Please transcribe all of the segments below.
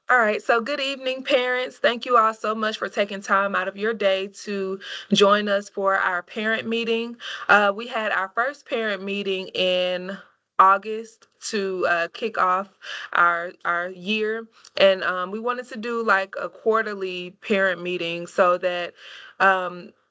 All right, so good evening, parents. Thank you all so much for taking time out of your day to join us for our parent meeting. We had our first parent meeting in August to kick off our year, and we wanted to do like a quarterly parent meeting so that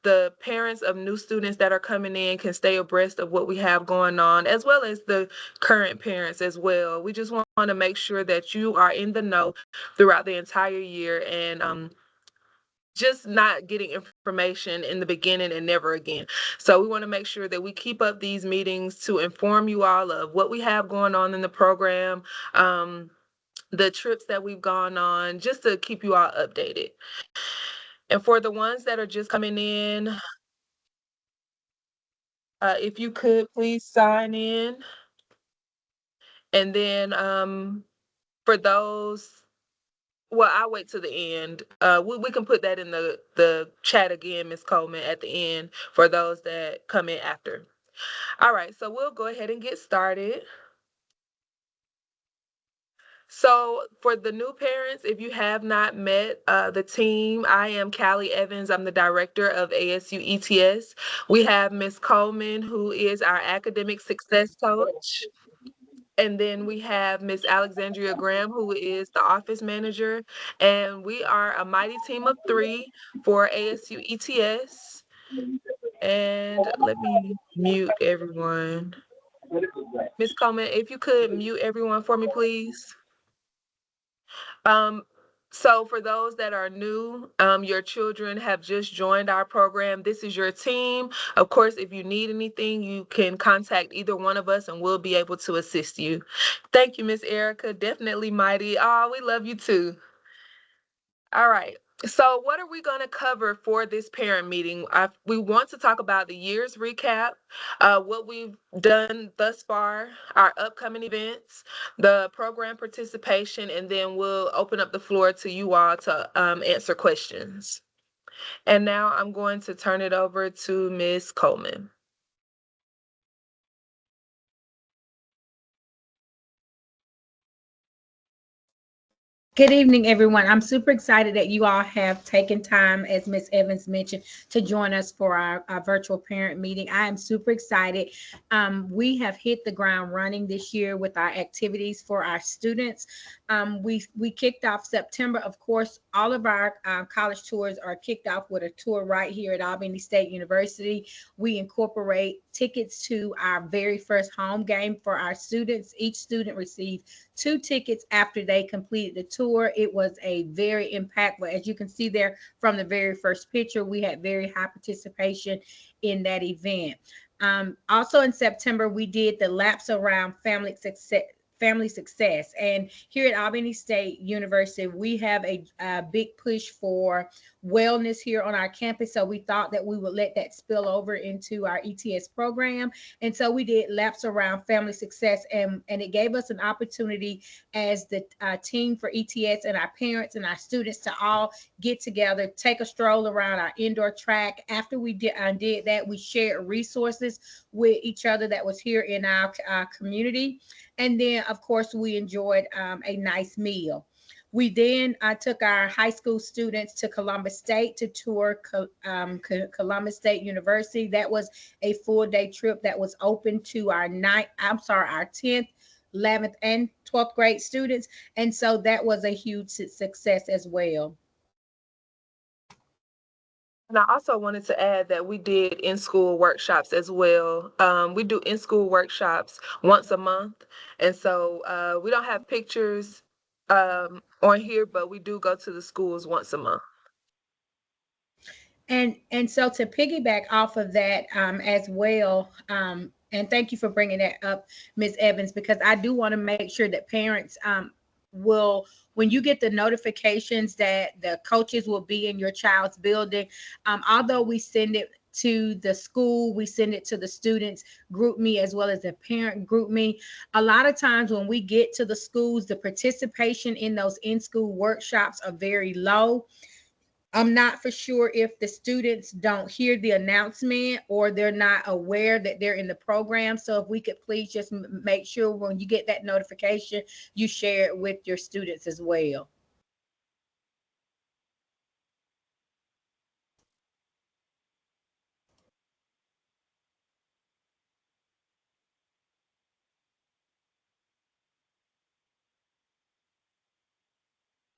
the parents of new students that are coming in can stay abreast of what we have going on, as well as the current parents as well. We just want to make sure that you are in the know throughout the entire year and just not getting information in the beginning and never again. So we want to make sure that we keep up these meetings to inform you all of what we have going on in the program, the trips that we've gone on, just to keep you all updated. And for the ones that are just coming in, if you could please sign in. And then for those, well, I'll wait to the end. We can put that in the chat again, Miss Coleman, at the end for those that come in after. All right, so we'll go ahead and get started. So for the new parents, if you have not met the team, I am Callie Evans. I'm the director of ASU ETS. We have Miss Coleman, who is our academic success coach. And then we have Miss Alexandria Graham, who is the office manager. And we are a mighty team of three for ASU ETS. And let me mute everyone. Miss Coleman, if you could mute everyone for me, please. Um, so for those that are new, your children have just joined our program. This is your team. Of course, if you need anything, you can contact either one of us and we'll be able to assist you. Thank you, Miss Erica. Definitely mighty. Oh, we love you too. All right. So what are we going to cover for this parent meeting? We want to talk about the year's recap, what we've done thus far, our upcoming events, the program participation, and then we'll open up the floor to you all to answer questions. And now I'm going to turn it over to Ms. Coleman. Good evening, everyone. I'm super excited that you all have taken time, as Ms. Evans mentioned, to join us for our virtual parent meeting. I am super excited. We have hit the ground running this year with our activities for our students. We kicked off September. Of course, all of our college tours are kicked off with a tour right here at Albany State University. We incorporate tickets to our very first home game for our students. Each student received 2 tickets after they completed the tour. It was a very impactful, as you can see there from the very first picture, we had very high participation in that event. Also in September, we did the laps around family success. And here at Albany State University, we have a big push for wellness here on our campus. So we thought that we would let that spill over into our ETS program. And so we did laps around family success, and it gave us an opportunity as the team for ETS and our parents and our students to all get together, take a stroll around our indoor track. After we did that, we shared resources with each other that was here in our community. And then, of course, we enjoyed a nice meal. We then took our high school students to Columbus State to tour Columbus State University. That was a full day trip that was open to our 10th, 11th, and 12th grade students. And so that was a huge success as well. And I also wanted to add that we did in-school workshops as well. We do in-school workshops once a month. And so we don't have pictures on here, but we do go to the schools once a month. And so to piggyback off of that as well, and thank you for bringing that up, Ms. Evans, because I do want to make sure that parents will, when you get the notifications that the coaches will be in your child's building, although we send it to the school, we send it to the students GroupMe as well as the parent GroupMe. A lot of times when we get to the schools, the participation in those in-school workshops are very low. I'm not for sure if the students don't hear the announcement or they're not aware that they're in the program. So if we could please just make sure when you get that notification, you share it with your students as well.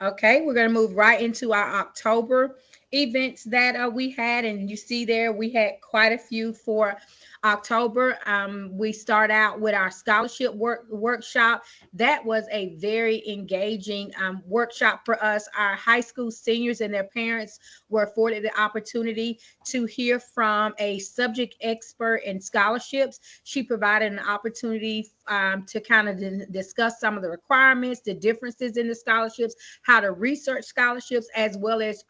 Okay, we're going to move right into our October events that we had, and you see there we had quite a few for October. We start out with our scholarship workshop. That was a very engaging workshop for us. Our high school seniors and their parents were afforded the opportunity to hear from a subject expert in scholarships. She provided an opportunity to kind of discuss some of the requirements, the differences in the scholarships, how to research scholarships, as well as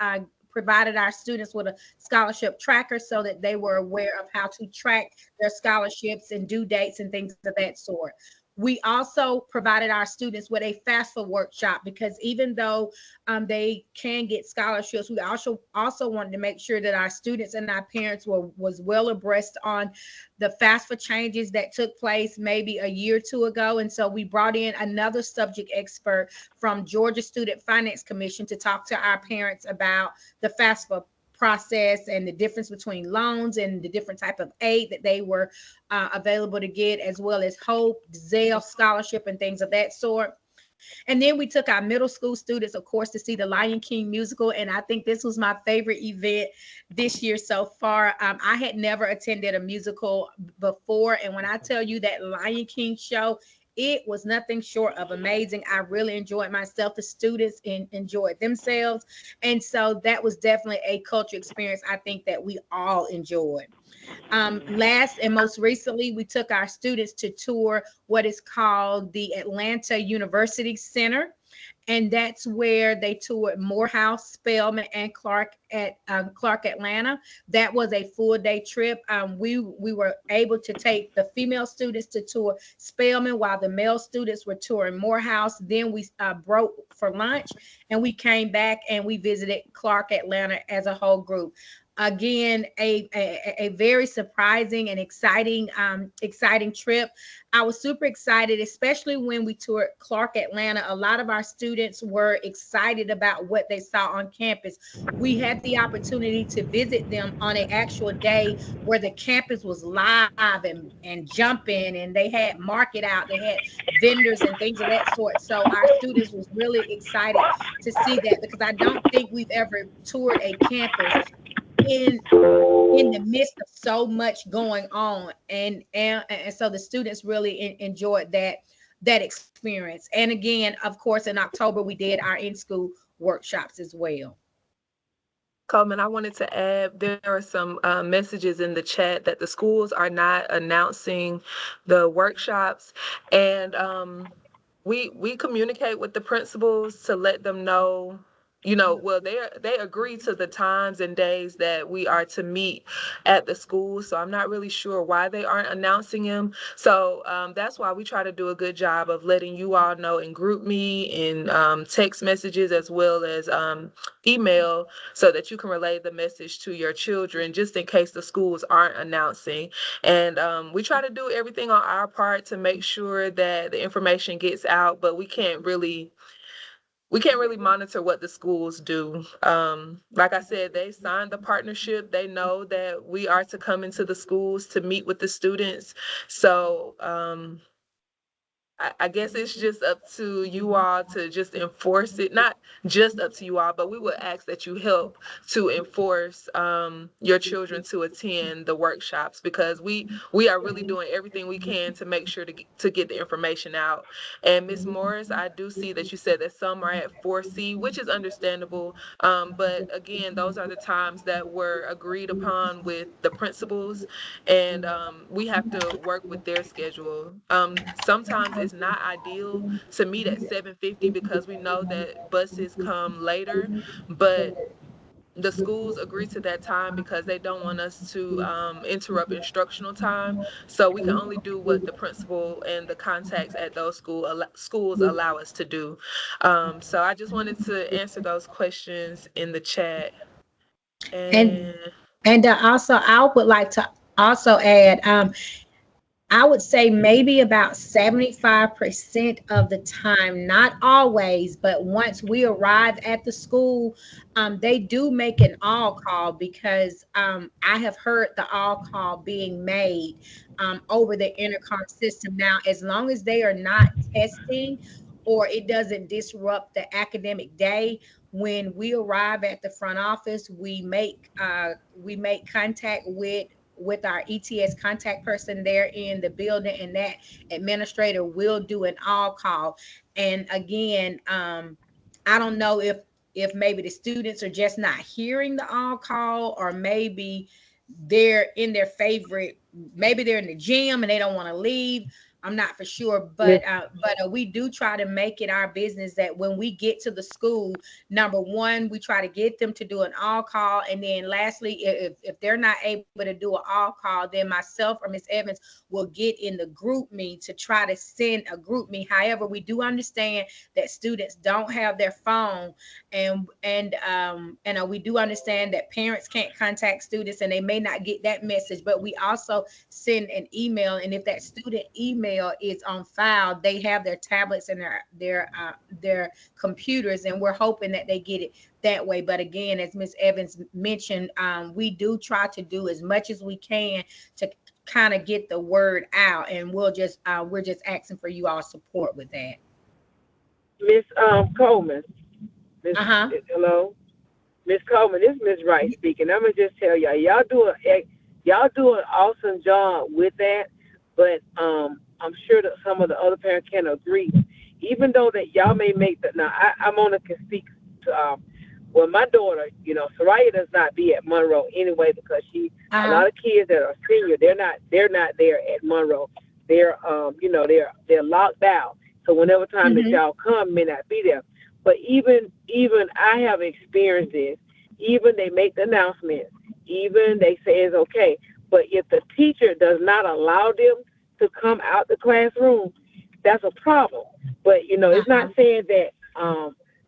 provided our students with a scholarship tracker so that they were aware of how to track their scholarships and due dates and things of that sort. We also provided our students with a FAFSA workshop because even though they can get scholarships, we also wanted to make sure that our students and our parents was well abreast on the FAFSA changes that took place maybe a year or two ago. And so we brought in another subject expert from Georgia Student Finance Commission to talk to our parents about the FAFSA process and the difference between loans and the different type of aid that they were available to get, as well as Hope, Zelle scholarship, and things of that sort. And then we took our middle school students, of course, to see the Lion King musical. And I think this was my favorite event this year so far. I had never attended a musical before. And when I tell you that Lion King show, it was nothing short of amazing. I really enjoyed myself. The students enjoyed themselves. And so that was definitely a culture experience I think that we all enjoyed. Last and most recently, we took our students to tour what is called the Atlanta University Center. And that's where they toured Morehouse, Spelman, and Clark, Atlanta. That was a full day trip. We were able to take the female students to tour Spelman while the male students were touring Morehouse. Then we broke for lunch and we came back and we visited Clark, Atlanta as a whole group. Again, a very surprising and exciting trip. I was super excited, especially when we toured Clark, Atlanta. A lot of our students were excited about what they saw on campus. We had the opportunity to visit them on an actual day where the campus was live and jumping, and they had market out, they had vendors and things of that sort. So our students was really excited to see that, because I don't think we've ever toured a campus in in the midst of so much going on, and so the students really enjoyed that experience. And again, of course, in October we did our in-school workshops as well. Coleman, I wanted to add there are some messages in the chat that the schools are not announcing the workshops, and we communicate with the principals to let them know. Well, they agree to the times and days that we are to meet at the school. So I'm not really sure why they aren't announcing them. So that's why we try to do a good job of letting you all know in GroupMe, in text messages, as well as email, so that you can relay the message to your children just in case the schools aren't announcing. And we try to do everything on our part to make sure that the information gets out, but we can't really monitor what the schools do. Like I said, they signed the partnership. They know that we are to come into the schools to meet with the students. So I guess it's just up to you all to just enforce it. Not just up to you all, but we would ask that you help to enforce your children to attend the workshops, because we are really doing everything we can to make sure to get the information out. And Miss Morris, I do see that you said that some are at 4C, which is understandable. But again, those are the times that were agreed upon with the principals, and we have to work with their schedule. Sometimes it's not ideal to meet at 7:50 because we know that buses come later, but the schools agree to that time because they don't want us to interrupt instructional time. So we can only do what the principal and the contacts at those schools allow us to do. So I just wanted to answer those questions in the chat. and And and also I would like to also add, I would say maybe about 75% of the time, not always, but once we arrive at the school, they do make an all call, because I have heard the all call being made over the intercom system. Now, as long as they are not testing or it doesn't disrupt the academic day. When we arrive at the front office, we make contact with our ETS contact person there in the building, and that administrator will do an all call. And again, I don't know if maybe the students are just not hearing the all call, or maybe they're in their favorite, maybe they're in the gym and they don't want to leave. I'm not for sure, Miss but we do try to make it our business that when we get to the school, number one, we try to get them to do an all call, and then lastly, if they're not able to do an all call, then myself or Miss Evans will get in the group me to try to send a group me. However, we do understand that students don't have their phone, and we do understand that parents can't contact students and they may not get that message, but we also send an email, and if that student email is on file, they have their tablets and their computers, and we're hoping that they get it that way. But again, as Miss Evans mentioned, we do try to do as much as we can to kind of get the word out, and we're just asking for you all support with that. Miss Coleman. Miss Uh-huh. hello, Miss Coleman. This is Miss Wright speaking. I'm gonna just tell y'all, y'all do an awesome job with that. But I'm sure that some of the other parents can agree. Even though that y'all may make that now, I'm only can speak to well, my daughter, Soraya does not be at Monroe anyway because a Uh-huh. lot of kids that are senior, they're not there at Monroe. They're locked out. So whenever time that Mm-hmm. y'all come, may not be there. But even I have experienced this. Even they make the announcement. Even they say it's okay. But if the teacher does not allow them to come out the classroom, that's a problem. But it's not Uh-huh. saying that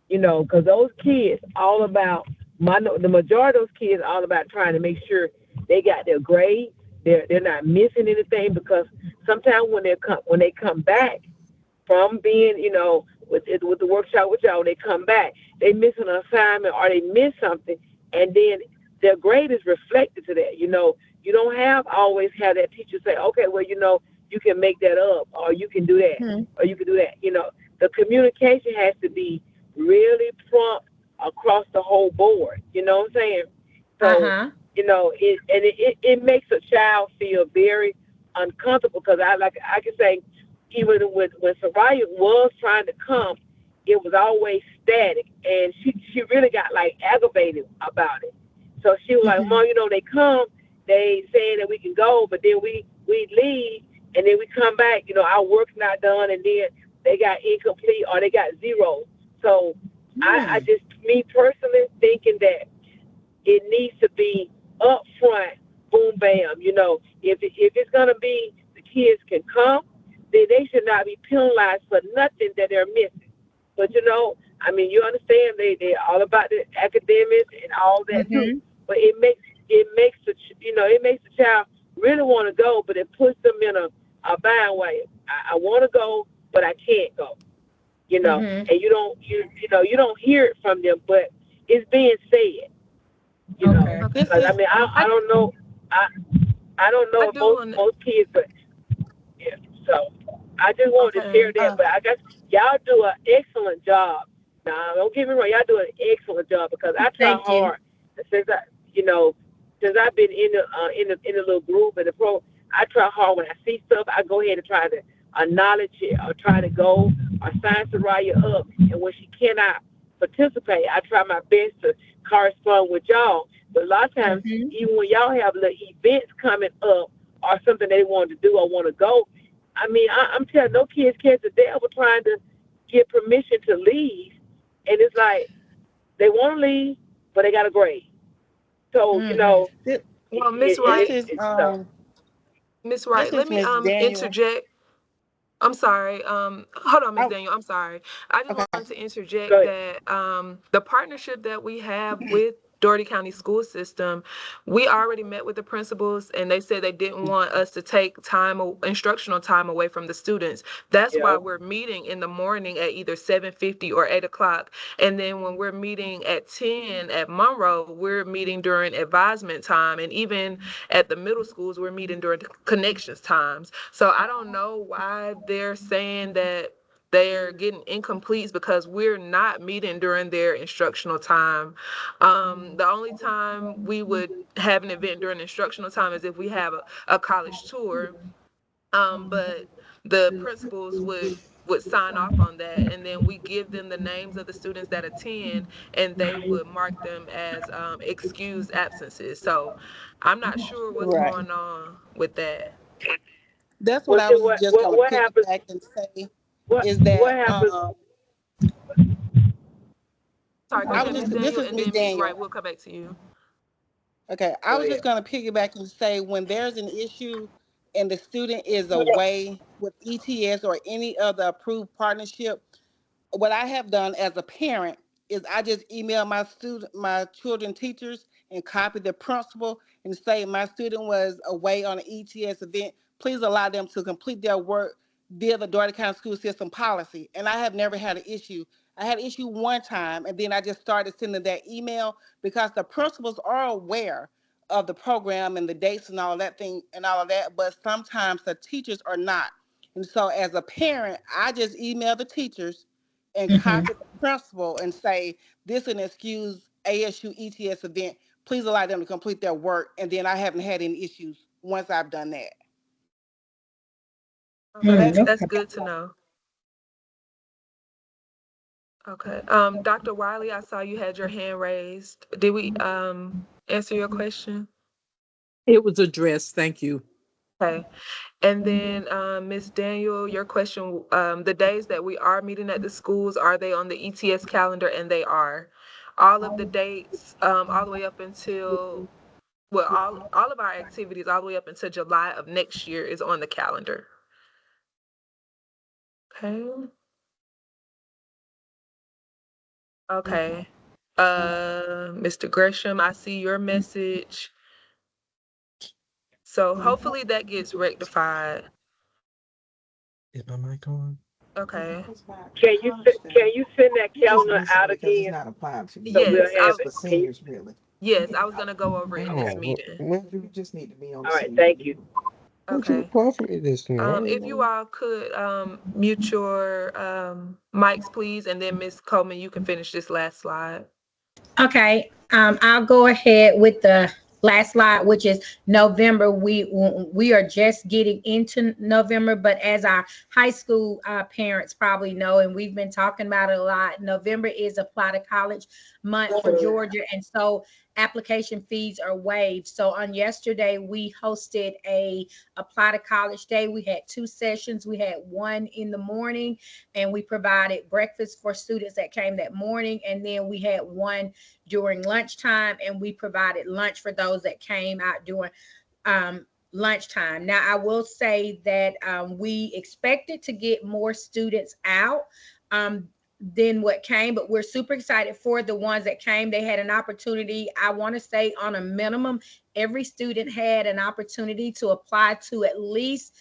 because those kids all about the majority of those kids all about trying to make sure they got their grade. They're not missing anything because sometimes when they come back from being with the workshop with y'all, they come back, they miss an assignment or they miss something, and then their grade is reflected to that. You don't always have that teacher say, okay, well, you can make that up, or you can do that, Mm-hmm. or you can do that. The communication has to be really prompt across the whole board. You know what I'm saying? So, Uh-huh. it makes a child feel very uncomfortable because I can say even when Soraya was trying to come, it was always static, and she really got like aggravated about it. So she was like, Mm-hmm. "Mom, they come, they saying that we can go, but then we leave, and then we come back. Our work's not done, and then they got incomplete or they got zero." So I Mm. just me personally thinking that it needs to be upfront, boom, bam. If it's gonna be the kids can come, then they should not be penalized for nothing that they're missing. But I mean, you understand they're all about the academics and all that too. Mm-hmm. But it makes the child really want to go, but it puts them in a bind way. I want to go, but I can't go. Mm-hmm. And you don't hear it from them, but it's being said you know. Okay. Okay. Because I mean, I I don't know, I I don't I know if do most want. most kids, but yeah. So I just wanted to Okay. share that. But I guess y'all do an excellent job. Now, don't get me wrong, y'all do an excellent job because I try Thank you. hard since you know, since I've been in the little group and the pro. I try hard when I see stuff. I go ahead and try to acknowledge it or try to go or sign Soraya up. And when she cannot participate, I try my best to correspond with y'all. But a lot of times, Mm-hmm. even when y'all have little events coming up or something they want to do or want to go, I mean, I'm telling no kids catch the devil trying to get permission to leave, and it's like they want to leave, but they got a grade. So Mm-hmm. This, Well, Miss this Wright, is it's tough. Miss this Wright, let is me Miss Daniel. interject. I'm sorry. Hold on, Miss Oh, Daniel. I'm sorry. I just okay. wanted to interject Go ahead. that the partnership that we have with Doherty County School System, we already met with the principals, and they said they didn't want us to take instructional time away from the students. That's why Yeah. we're meeting in the morning at either 7:50 or 8 o'clock, and then when we're meeting at 10 at Monroe, we're meeting during advisement time, and even at the middle schools, we're meeting during connections times. So I don't know why they're saying that they're getting incompletes because we're not meeting during their instructional time. The only time we would have an event during instructional time is if we have a college tour. But the principals would sign off on that, and then we give them the names of the students that attend, and they would mark them as excused absences. So I'm not sure what's Right. going on with that. That's what What I the, was just gonna what happens? piggyback and say is What that happens? Sorry, go I was ahead, Miss just this Daniel, is and Miss then Miss Daniel. Wright. We'll come back to you. Okay, I Go was ahead. just gonna piggyback and say when there's an issue and the student is away with ETS or any other approved partnership, what I have done as a parent is I just email my children teachers and copy the principal and say my student was away on an ETS event. Please allow them to complete their work via the Dougherty County School System policy. And I have never had an issue. I had an issue one time, and then I just started sending that email because the principals are aware of the program and the dates and all that thing and all of that, but sometimes the teachers are not. And so as a parent, I just email the teachers and Mhm. copy the principal and say, this is an excuse ASU ETS event. Please allow them to complete their work. And then I haven't had any issues once I've done that. Okay, So Mm, that's that's okay. good to know. Okay. Dr. Wiley, I saw you had your hand raised. Did we answer your question? It was addressed. Thank you. Okay. And then Ms. Daniel, your question, the days that we are meeting at the schools, are they on the ETS calendar? And they are. All of the dates, all the way up until, well, all of our activities all the way up until July of next year is on the calendar. Okay. Okay. Mr. Gresham, I see your message. So hopefully that gets rectified. Is my mic on? Okay. Can you send that calendar out again so we'll Yes, have it? Can you? yes, I was gonna go over it in Okay. this Oh, well, meeting. well, you just need to be on All the right. senior Thank meeting. you. Don't you Okay. apply for me this time? I ain't If you know. all could mute your mics, please, and then Ms. Coleman, you can finish this last slide. Okay, I'll go ahead with the last slide, which is November. We are just getting into November, but as our high school parents probably know, and we've been talking about it a lot, November is Apply to College month for Georgia, and so application fees are waived. So on yesterday, we hosted a Apply to College Day. We had two sessions. We had one in the morning, and we provided breakfast for students that came that morning, and then we had one during lunchtime, and we provided lunch for those that came out during lunchtime. Now, I will say that we expected to get more students out than what came, but we're super excited for the ones that came. They had an opportunity, I want to say, on a minimum, every student had an opportunity to apply to at least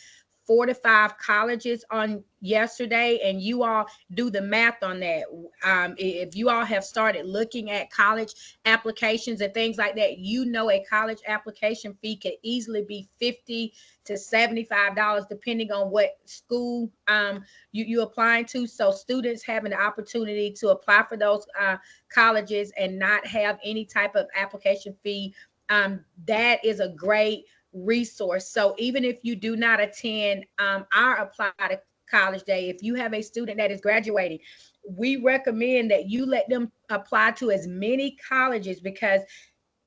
4 to 5 colleges on yesterday, and you all do the math on that. If you all have started looking at college applications and things like that, you know a college application fee could easily be $50 to $75 depending on what school you applying to. So students having the opportunity to apply for those colleges and not have any type of application fee, that is a great resource. So even if you do not attend our Apply to College Day, if you have a student that is graduating, we recommend that you let them apply to as many colleges, because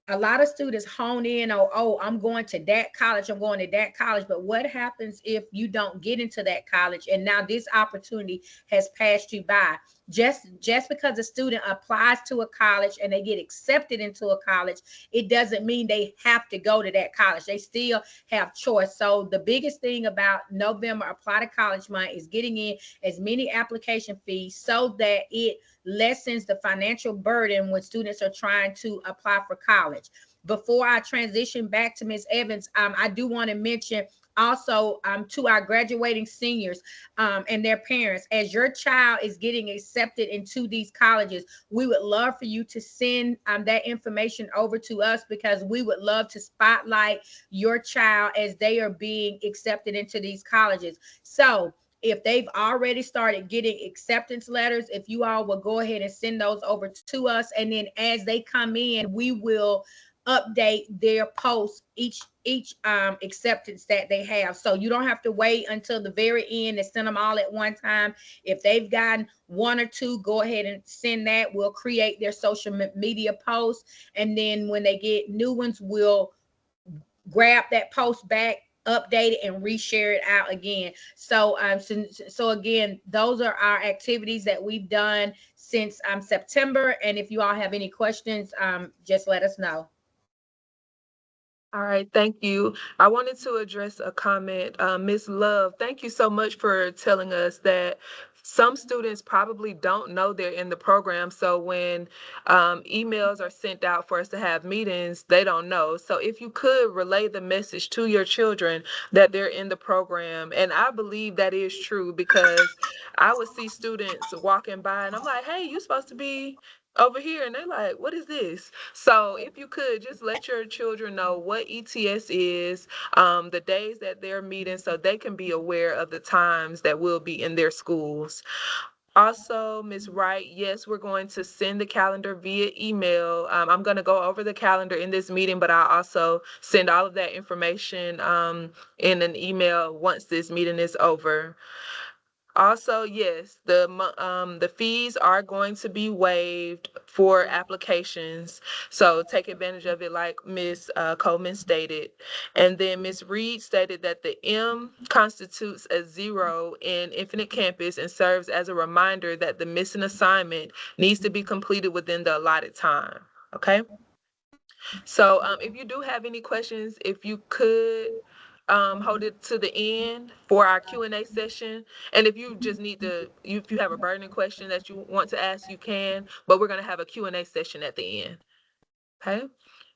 a lot of students hone in on, oh, I'm going to that college, I'm going to that college. But what happens if you don't get into that college and now this opportunity has passed you by? Just because a student applies to a college and they get accepted into a college, it doesn't mean they have to go to that college. They still have choice. So the biggest thing about November Apply to College Month is getting in as many application fees so that it lessens the financial burden when students are trying to apply for college. Before I transition back to Ms. Evans, I do want to mention also to our graduating seniors and their parents, as your child is getting accepted into these colleges, we would love for you to send that information over to us, because we would love to spotlight your child as they are being accepted into these colleges. So If they've already started getting acceptance letters, if you all will go ahead and send those over to us, and then as they come in, we will update their posts each acceptance that they have. So you don't have to wait until the very end to send them all at one time. If they've gotten one or two, go ahead and send that. We'll create their social media posts, and then when they get new ones, we'll grab that post back, update it, and reshare it out again. So again, those are our activities that we've done since September. And if you all have any questions, just let us know. All right, thank you. I wanted to address a comment. Ms. Love, thank you so much for telling us that some students probably don't know they're in the program. So when emails are sent out for us to have meetings, they don't know. So if you could relay the message to your children that they're in the program. And I believe that is true because I would see students walking by and I'm like, hey, you're supposed to be over here. And they're like, what is this? So if you could just let your children know what ETS is, the days that they're meeting, so they can be aware of the times that will be in their schools. Also, Ms. Wright, yes, we're going to send the calendar via email. I'm going to go over the calendar in this meeting, but I'll also send all of that information in an email once this meeting is over. Also, yes, the fees are going to be waived for applications, so take advantage of it, like Ms. Coleman stated. And then Ms. Reed stated that the M constitutes a zero in Infinite Campus and serves as a reminder that the missing assignment needs to be completed within the allotted time. Okay. So if you do have any questions, if you could hold it to the end for our Q&A session. And if you just need to, if you have a burning question that you want to ask, you can, but we're going to have a Q&A session at the end. Okay.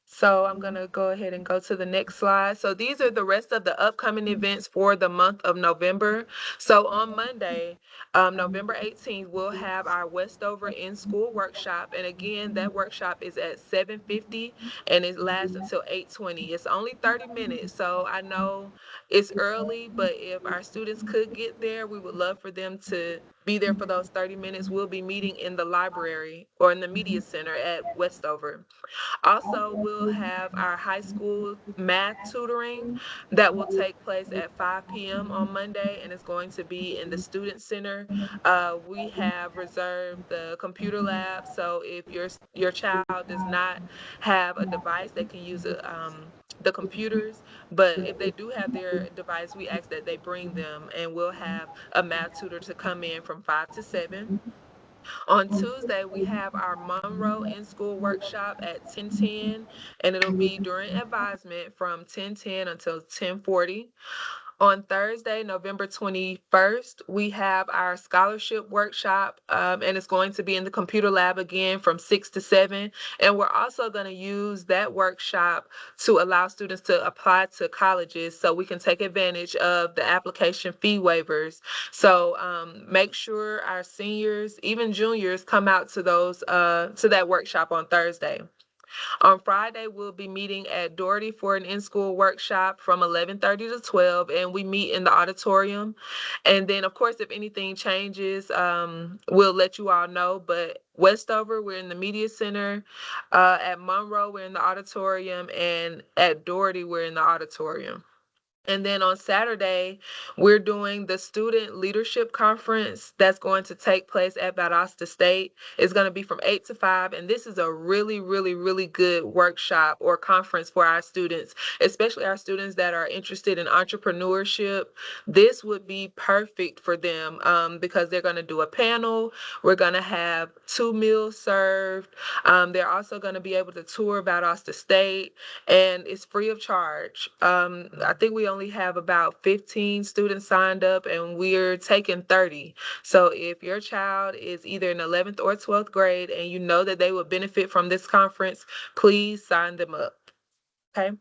So I'm going to go ahead and go to the next slide. So these are the rest of the upcoming events for the month of November. So on Monday, November 18th, we'll have our Westover in-school workshop. And again, that workshop is at 7:50 and it lasts until 8:20. It's only 30 minutes. So I know it's early, but if our students could get there, we would love for them to be there for those 30 minutes. We'll be meeting in the library or in the media center at Westover. Also, we'll have our high school math tutoring that will take place at 5 p.m. on Monday, and it's going to be in the Student Center. We have reserved the computer lab, so if your child does not have a device, they can use the computers. But if they do have their device, we ask that they bring them, and we'll have a math tutor to come in from 5 to 7. On Tuesday, we have our Monroe in-school workshop at 10:10, and it'll be during advisement from 10:10 until 10:40. On Thursday, November 21st, we have our scholarship workshop, and it's going to be in the computer lab again from 6 to 7. And we're also going to use that workshop to allow students to apply to colleges so we can take advantage of the application fee waivers. So make sure our seniors, even juniors, come out to that workshop on Thursday. On Friday, we'll be meeting at Doherty for an in-school workshop from 11:30 to 12, and we meet in the auditorium. And then, of course, if anything changes, we'll let you all know. But Westover, we're in the media center. At Monroe, we're in the auditorium, and at Doherty, we're in the auditorium. And then on Saturday, we're doing the Student Leadership Conference that's going to take place at Valdosta State. It's going to be from 8 to 5. And this is a really, really, really good workshop or conference for our students, especially our students that are interested in entrepreneurship. This would be perfect for them because they're going to do a panel. We're going to have 2 meals served. They're also going to be able to tour Valdosta State, and it's free of charge. I think we only have about 15 students signed up, and we're taking 30. So if your child is either in 11th or 12th grade and you know that they would benefit from this conference, please sign them up. Okay.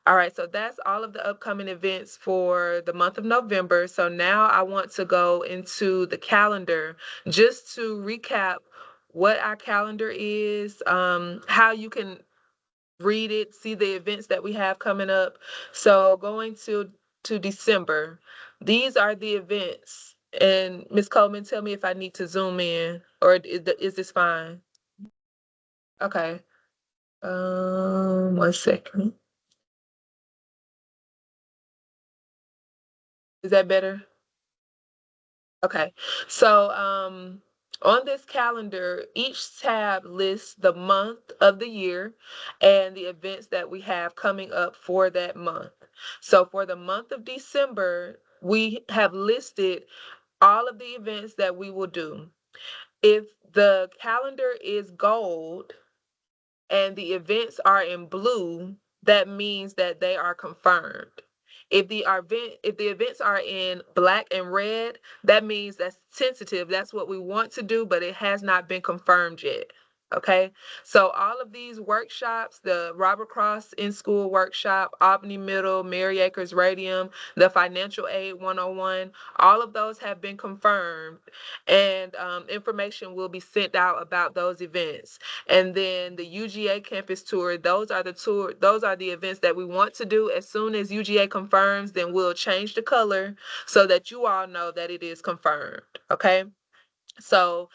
All right, so that's all of the upcoming events for the month of November. So now I want to go into the calendar just to recap what our calendar is, how you can read it, see the events that we have coming up. So going to December, these are the events And Ms. Coleman, tell me if I need to zoom in, or is this fine? Okay. 1 second. Is that better? Okay. So on this calendar, each tab lists the month of the year and the events that we have coming up for that month. So for the month of December, we have listed all of the events that we will do. If the calendar is gold and the events are in blue, that means that they are confirmed. If the events are in black and red, that means that's tentative. That's what we want to do, but it has not been confirmed yet. Okay, so all of these workshops, the Robert Cross in School workshop, Albany Middle, Mary Acres Radium, the Financial Aid 101, all of those have been confirmed, and information will be sent out about those events. And then the UGA campus tour, those are the events that we want to do. As soon as UGA confirms, then we'll change the color so that you all know that it is confirmed. Okay. So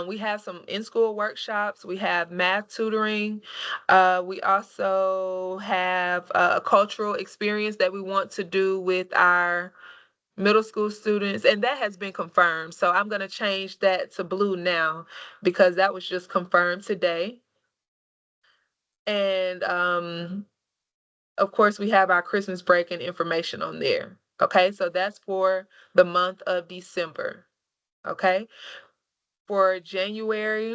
we have some in-school workshops. We have math tutoring. We also have a cultural experience that we want to do with our middle school students, and that has been confirmed. So I'm going to change that to blue now because that was just confirmed today. And of course, we have our Christmas break and information on there. Okay, so that's for the month of December. Okay, for January,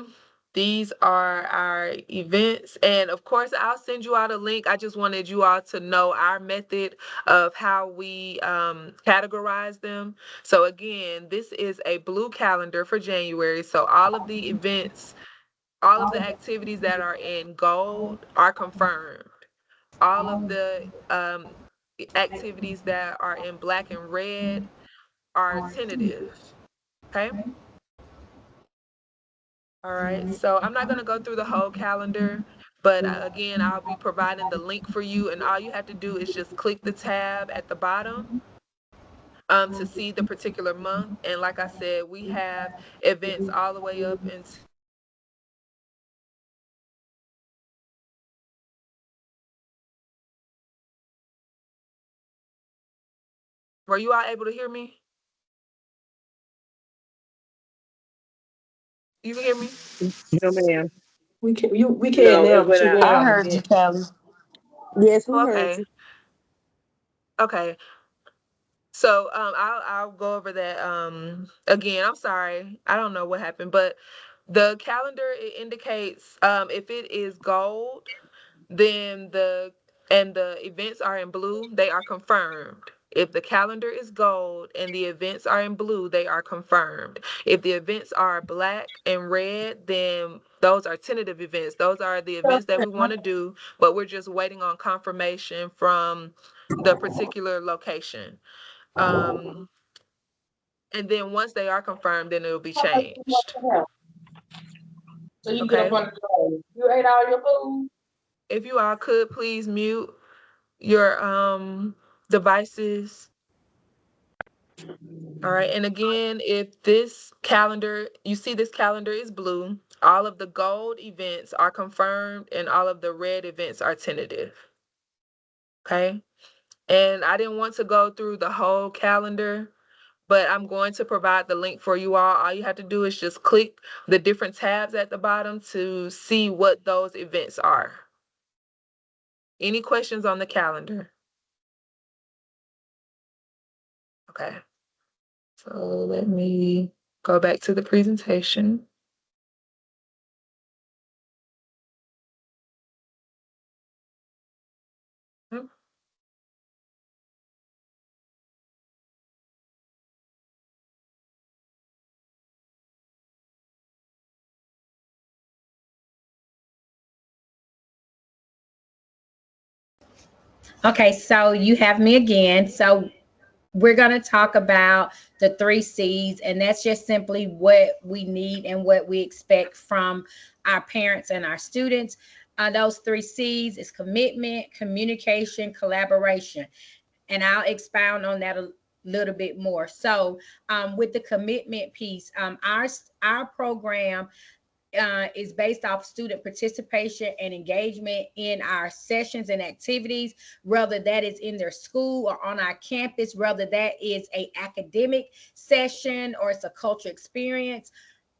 these are our events. And of course, I'll send you out a link. I just wanted you all to know our method of how we categorize them. So again, this is a blue calendar for January. So all of the events, all of the activities that are in gold are confirmed. All of the activities that are in black and red are tentative. Okay. All right. So I'm not going to go through the whole calendar, but again, I'll be providing the link for you, and all you have to do is just click the tab at the bottom to see the particular month. And like I said, we have events all the way up into. Were you all able to hear me? You can hear me? No, ma'am. We can No, now, it but went you out. went I out heard you, again. Callie. Yes, we heard Okay. you. Okay. So I'll go over that again. I'm sorry. I don't know what happened, but the calendar, it indicates if it is gold, then the events are in blue, they are confirmed. If the calendar is gold and the events are in blue, they are confirmed. If the events are black and red, then those are tentative events. Those are the events that we want to do, but we're just waiting on confirmation from the particular location. Um, and then once they are confirmed, then it'll be changed. So you can get up Okay. on the throne. You ate all your food? If you all could please mute your devices. All right. And again, if this calendar, you see this calendar is blue, all of the gold events are confirmed and all of the red events are tentative. Okay. And I didn't want to go through the whole calendar, but I'm going to provide the link for you all. All you have to do is just click the different tabs at the bottom to see what those events are. Any questions on the calendar? Okay. So let me go back to the presentation. Yep. Okay, so you have me again. So we're going to talk about the 3 C's, and that's just simply what we need and what we expect from our parents and our students. Those 3 C's is commitment, communication, collaboration. And I'll expound on that little bit more. So with the commitment piece, our program is based off student participation and engagement in our sessions and activities, whether that is in their school or on our campus, whether that is a academic session or it's a cultural experience.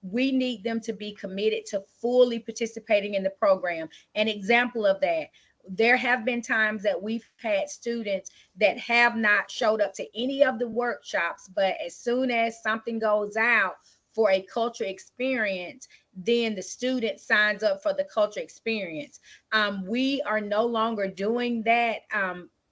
We need them to be committed to fully participating in the program. An example of that, there have been times that we've had students that have not showed up to any of the workshops, but as soon as something goes out for a cultural experience, then the student signs up for the cultural experience. We are no longer doing that.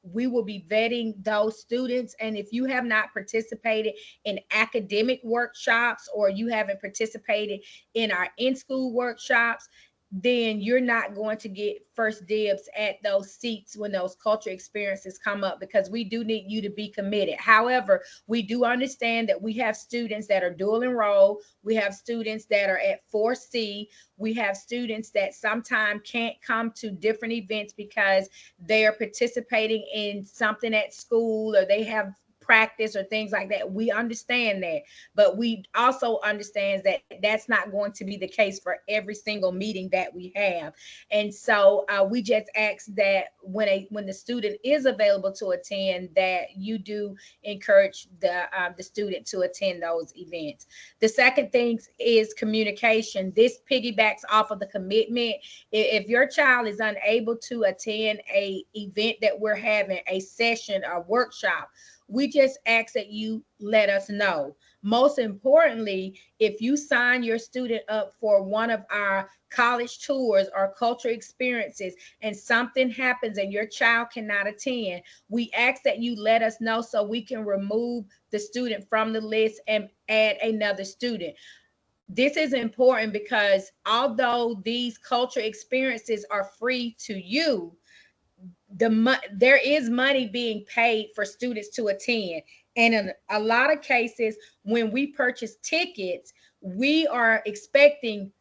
We will be vetting those students. And if you have not participated in academic workshops or you haven't participated in our in-school workshops, then you're not going to get first dibs at those seats when those culture experiences come up, because we do need you to be committed. However, we do understand that we have students that are dual enroll. We have students that are at 4C. We have students that sometimes can't come to different events because they are participating in something at school or they have practice or things like that. We understand that, but we also understand that that's not going to be the case for every single meeting that we have. And so we just ask that when the student is available to attend, that you do encourage the student to attend those events. The second thing is communication. This piggybacks off of the commitment. If your child is unable to attend a event that we're having, a session, a workshop, we just ask that you let us know. Most importantly, if you sign your student up for one of our college tours or cultural experiences and something happens and your child cannot attend, we ask that you let us know so we can remove the student from the list and add another student. This is important because although these cultural experiences are free to you, there is money being paid for students to attend. And in a lot of cases, when we purchase tickets, we are expecting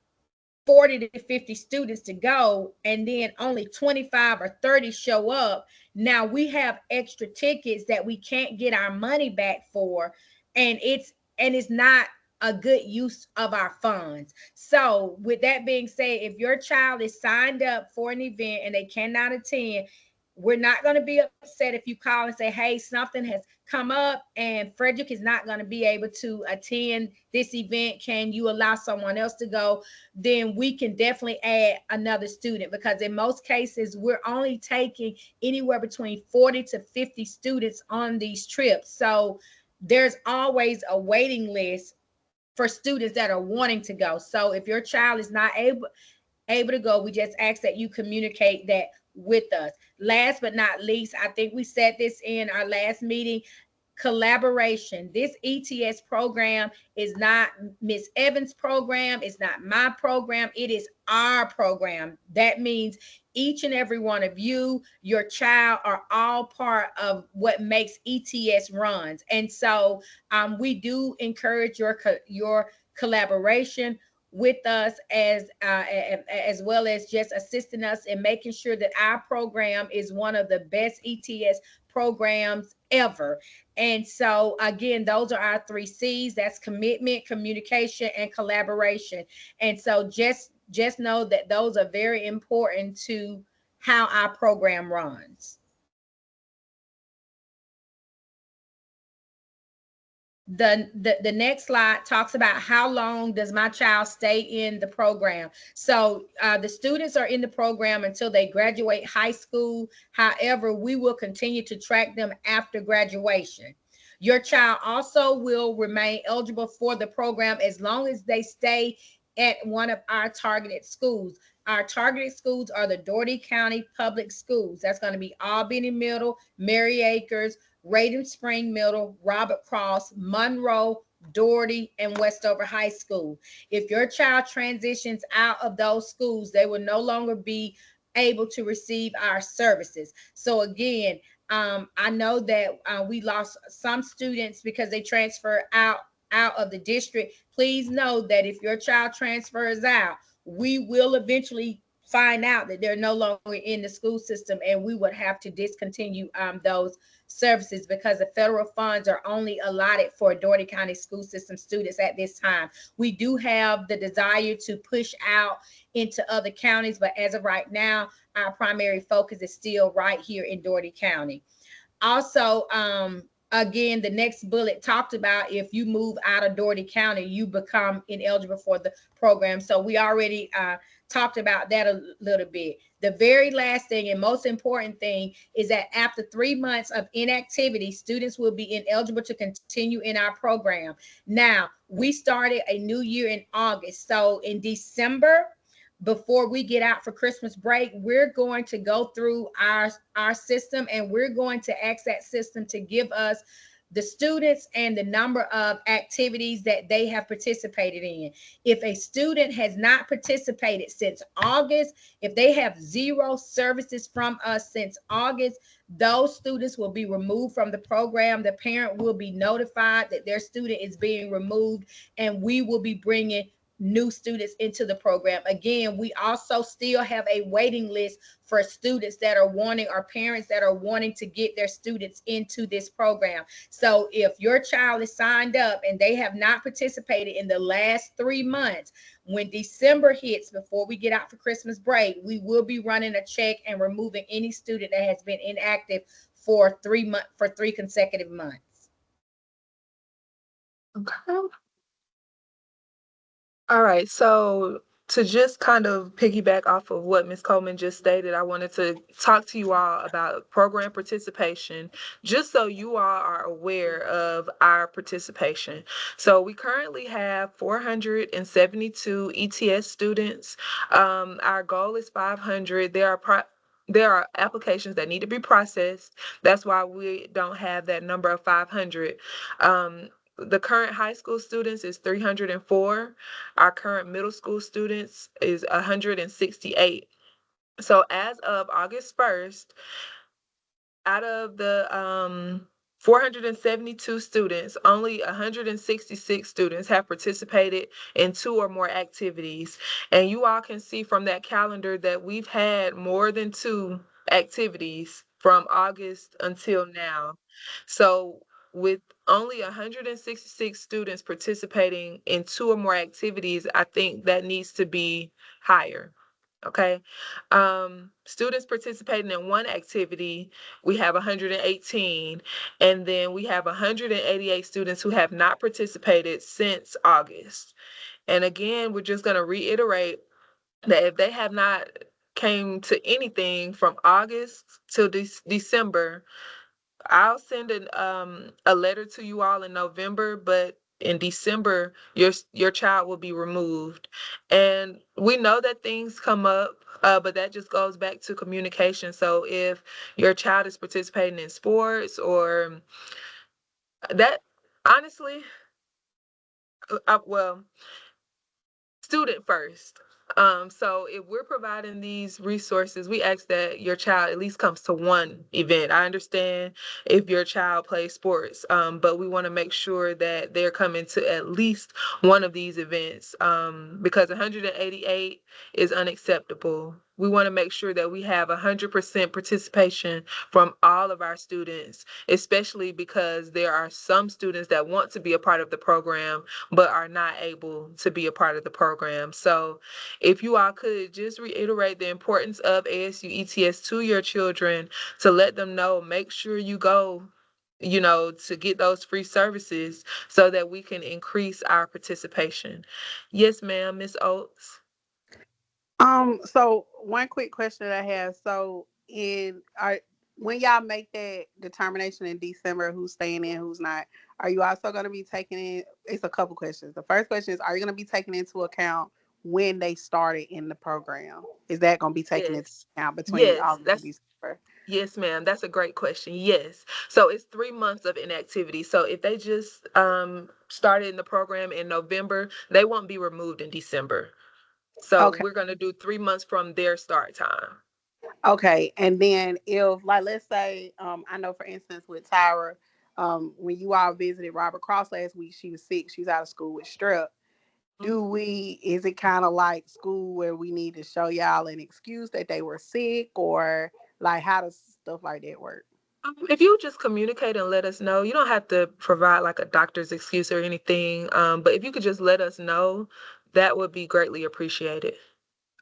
40 to 50 students to go, and then only 25 or 30 show up. Now we have extra tickets that we can't get our money back for, and it's not a good use of our funds. So with that being said, if your child is signed up for an event and they cannot attend, we're not going to be upset if you call and say, hey, something has come up and Frederick is not going to be able to attend this event. Can you allow someone else to go? Then we can definitely add another student, because in most cases, we're only taking anywhere between 40 to 50 students on these trips. So there's always a waiting list for students that are wanting to go. So if your child is not able to go, we just ask that you communicate that with us. Last but not least, I think we said this in our last meeting, collaboration. This ETS program is not Miss Evans' program. It's not my program. It is our program. That means each and every one of you, your child, are all part of what makes ETS runs. And so we do encourage your collaboration with us, as well as just assisting us in making sure that our program is one of the best ETS programs ever. And so again, those are our 3 C's. That's commitment, communication, and collaboration. And so just know that those are very important to how our program runs. The next slide talks about how long does my child stay in the program. So the students are in the program until they graduate high school. However, we will continue to track them after graduation. Your child also will remain eligible for the program as long as they stay at one of our targeted schools. Our targeted schools are the Dougherty County Public Schools. That's going to be Albany Middle, Mary Acres, Raven Spring Middle, Robert Cross, Monroe, Dougherty, and Westover High School. If your child transitions out of those schools, they will no longer be able to receive our services. So again, I know that we lost some students because they transfer out of the district. Please know that if your child transfers out, we will eventually find out that they're no longer in the school system, and we would have to discontinue those services because the federal funds are only allotted for Dougherty County school system students at this time. We do have the desire to push out into other counties, but as of right now, our primary focus is still right here in Dougherty County. Also, again, the next bullet talked about if you move out of Dougherty County, you become ineligible for the program. So we already talked about that a little bit. The very last thing and most important thing is that after 3 months of inactivity, students will be ineligible to continue in our program. Now, we started a new year in August. So in December, before we get out for Christmas break, we're going to go through our system, and we're going to ask that system to give us the students and the number of activities that they have participated in. If a student has not participated since August, if they have 0 services from us since August, those students will be removed from the program. The parent will be notified that their student is being removed, and we will be bringing new students into the program. Again, we also still have a waiting list for students that are wanting, or parents that are wanting to get their students into this program. So if your child is signed up and they have not participated in the last 3 months, when December hits, before we get out for Christmas break, we will be running a check and removing any student that has been inactive for 3 consecutive months. Okay. All right, so to just kind of piggyback off of what Ms. Coleman just stated, I wanted to talk to you all about program participation, just so you all are aware of our participation. So we currently have 472 ETS students. Our goal is 500. There are applications that need to be processed. That's why we don't have that number of 500. The current high school students is 304. Our current middle school students is 168. So as of August 1st, out of the 472 students, only 166 students have participated in 2 or more activities. And you all can see from that calendar that we've had more than 2 activities from August until now. So with only 166 students participating in 2 or more activities, I think that needs to be higher. Okay. Students participating in 1 activity, we have 118, and then we have 188 students who have not participated since August. And again, we're just going to reiterate that if they have not came to anything from August till December, I'll send a letter to you all in November, but in December, your child will be removed. And we know that things come up, but that just goes back to communication. So if your child is participating in sports or that, honestly, well, student first. So if we're providing these resources, we ask that your child at least comes to 1 event. I understand if your child plays sports, but we want to make sure that they're coming to at least 1 of these events, because 188 is unacceptable. We want to make sure that we have 100% participation from all of our students, especially because there are some students that want to be a part of the program but are not able to be a part of the program. So if you all could just reiterate the importance of ASU ETS to your children, to let them know, make sure you go, to get those free services so that we can increase our participation. Yes, ma'am, Miss Oates. So one quick question that I have. So when y'all make that determination in December, who's staying in, who's not, are you also going to be taking in? It's a couple questions. The first question is, are you going to be taking into account when they started in the program? Is that going to be taken into Yes. account between Yes, August and that's December? yes, ma'am. That's a great question. Yes. So it's 3 months of inactivity. So if they just started in the program in November, they won't be removed in December. So Okay. we're going to do 3 months from their start time. Okay. And then if, like, let's say, I know for instance with Tyra, when you all visited Robert Cross last week, she was sick. She's out of school with strep. is it kind of like school where we need to show y'all an excuse that they were sick, or like how does stuff like that work? If you just communicate and let us know, you don't have to provide like a doctor's excuse or anything. But if you could just let us know, that would be greatly appreciated.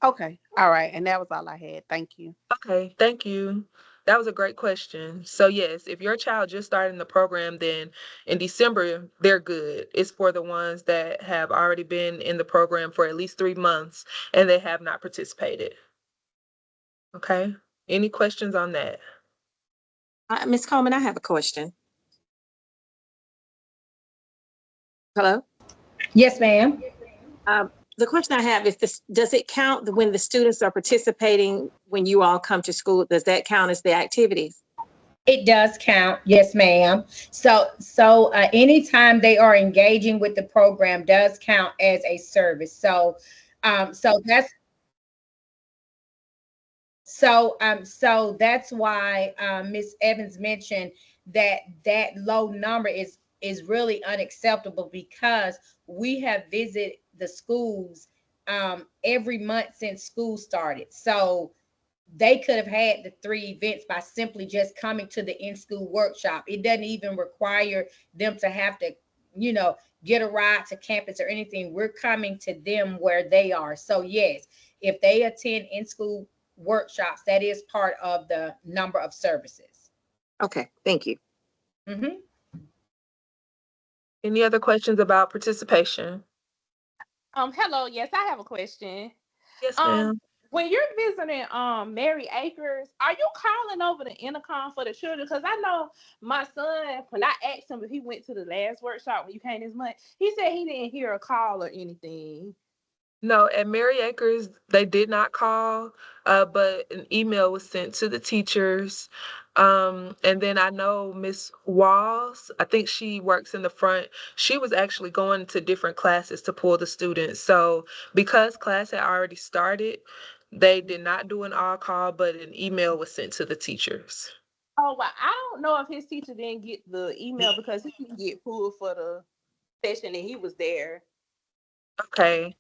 Okay. All right. And that was all I had. Thank you. Okay, thank you. That was a great question. So yes, if your child just started in the program, then in December, they're good. It's for the ones that have already been in the program for at least 3 months and they have not participated. Okay. Any questions on that? Ms. Coleman, I have a question. Hello? Yes, ma'am. The question I have is this, does it count when the students are participating when you all come to school? Does that count as the activities? It does count. Yes, ma'am. So anytime they are engaging with the program does count as a service. So that's why Ms. Evans mentioned that that low number is really unacceptable because we have visited the schools every month since school started. So they could have had the 3 events by simply just coming to the in-school workshop. It doesn't even require them to have to, you know, get a ride to campus or anything. We're coming to them where they are. So yes, if they attend in-school workshops, that is part of the number of services. Okay, thank you. Mm-hmm. Any other questions about participation? Hello, yes, I have a question. Yes, Um, ma'am. when you're visiting Mary Acres, are you calling over the intercom for the children? Because I know my son, when I asked him if he went to the last workshop when you came this month, he said he didn't hear a call or anything. No, at Mary Acres, they did not call, but an email was sent to the teachers. And then I know Miss Walls, I think she works in the front. She was actually going to different classes to pull the students. So because class had already started, they did not do an all call, but an email was sent to the teachers. Oh, well, I don't know if his teacher didn't get the email because he didn't get pulled for the session and he was there. Okay.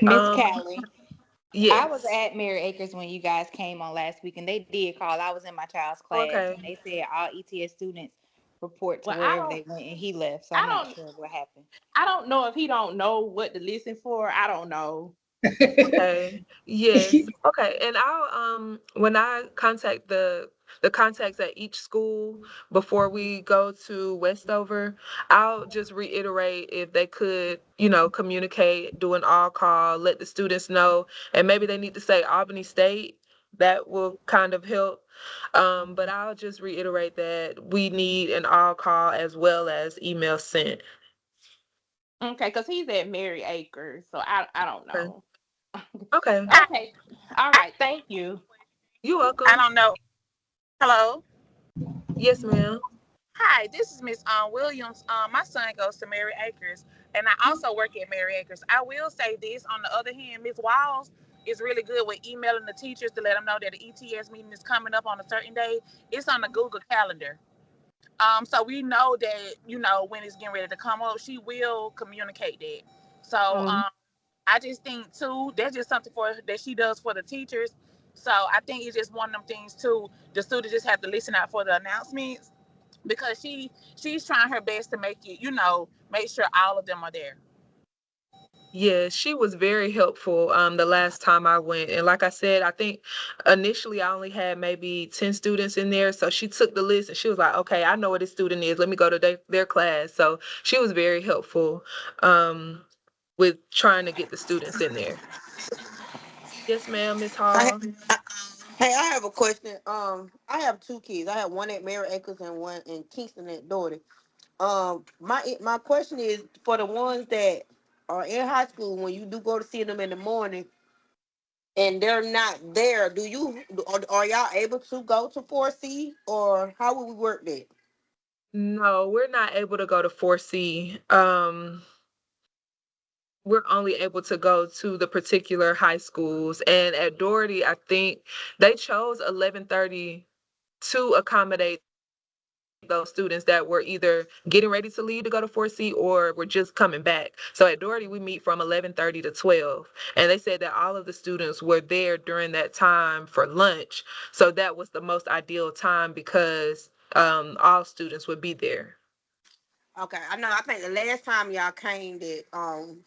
Miss Um, Callie, I was yes. at Mary Acres when you guys came on last week, and they did call. I was in my child's class, and Okay. they said all ETS students report to Well, wherever they went, and he left. So I'm not don't sure what happened. I don't know if he don't know what to listen for. I don't know. Okay. Yes. Okay. And I'll when I contact the contacts at each school before we go to Westover, I'll just reiterate if they could, communicate, do an all call, let the students know, and maybe they need to say Albany State. That will kind of help. But I'll just reiterate that we need an all call as well as email sent. Okay, because he's at Mary Acres, so I don't Okay. know. Okay. Okay. All right. Thank you. You're I welcome. don't know. Hello. Yes, ma'am. Hi, this is Miss Williams. My son goes to Mary Acres, and I also work at Mary Acres. I will say this. On the other hand, Miss Walls is really good with emailing the teachers to let them know that the ETS meeting is coming up on a certain day. It's on the Google Calendar. So we know that when it's getting ready to come up, she will communicate that. So Mm, I just think too that's just something for that she does for the teachers. So I think it's just one of them things too. The students just have to listen out for the announcements because she's trying her best to make it, make sure all of them are there. yeah, she was very helpful the last time I went. And like I said, I think initially I only had maybe 10 students in there. So she took the list and she was like, okay, I know what this student is. Let me go to their class. So she was very helpful um, with trying to get the students in there. Yes, ma'am, Miss I, Hall. I hey, I have a question. I have two kids. I have one at Mary Acres and one in Kingston at Doherty. My question is for the ones that are in high school. When you do go to see them in the morning and they're not there, are y'all able to go to 4C, or how would we work that? No, we're not able to go to 4C. We're only able to go to the particular high schools. And at Doherty, I think they chose 11:30 to accommodate those students that were either getting ready to leave to go to 4C or were just coming back. So at Doherty, we meet from 11:30 to 12. And they said that all of the students were there during that time for lunch. So that was the most ideal time because all students would be there. Okay, I know. I think the last time y'all came, that